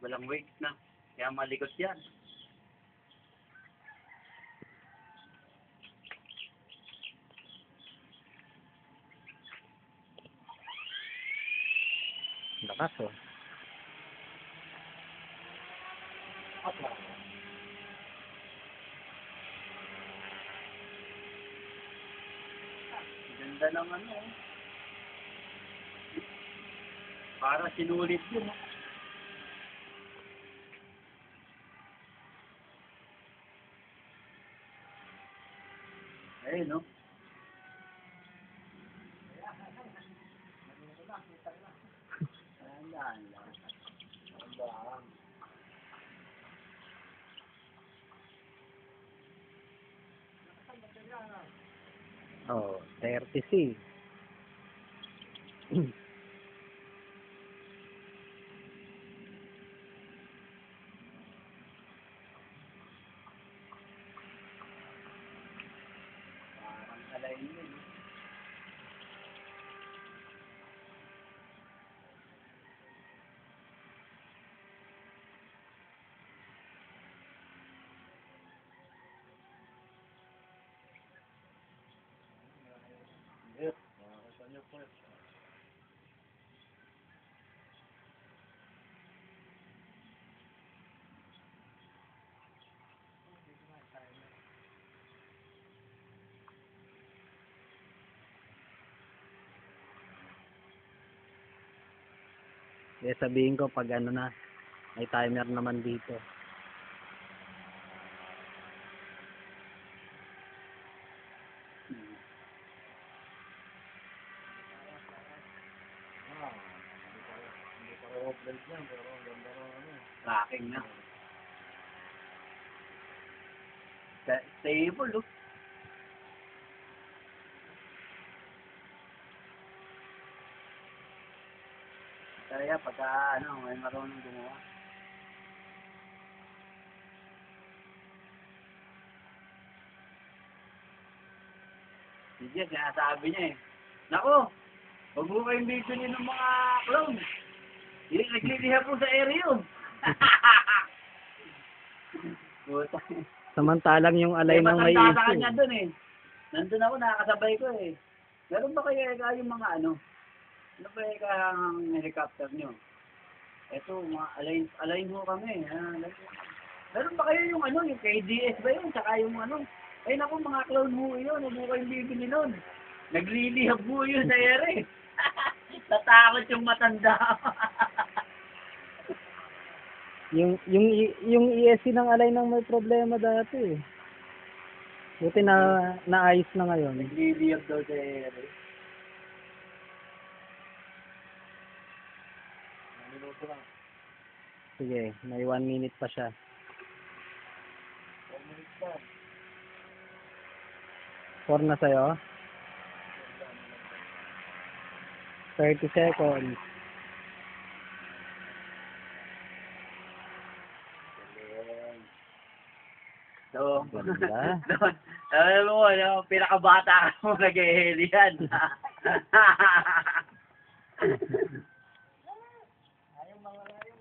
Walang weight na. Kaya malikot yan. Lakas oh. Ganda ng ano. Para sinulit yun. Ayun, no? Oh, 30C. Parang alay yun. Yes. Makakita niyo po. Kaya sabihin ko pag ano na, may timer naman dito. Tracking na. Stable, oh. Kaya pagka ano, may marunong gumawa. Sige, sinasabi niya eh. Nako, huwag mo kayong video niyo ng mga clown. Nagliliha po sa area yun. Puta. Samantalang yung alay ng may matanda sa issue. kanya dun eh. Nandun ako, nakakasabay ko eh. Meron ba kayo yung mga ano? Ano ba yung helicopter nyo? Eto, mga alayin mo kami. Meron ba kayo yung ano, yung KDS ba yun? Tsaka yung ano? Ay naku, mga clown mo yun. Huwag mo kayong bibili nun. Naglilihab mo yun sa ere. Tatakot yung matanda. yung ESC ng alay ng may problema dati eh. Buti na naayos na ngayon. Naglilihab daw sa ere. Minuto lang. Sige, may 1 minute pa siya. 1 minute pa. 4 na sa'yo. 30 seconds. So, Ganda. alam mo, pinakabata ka mo nag-eheli yan.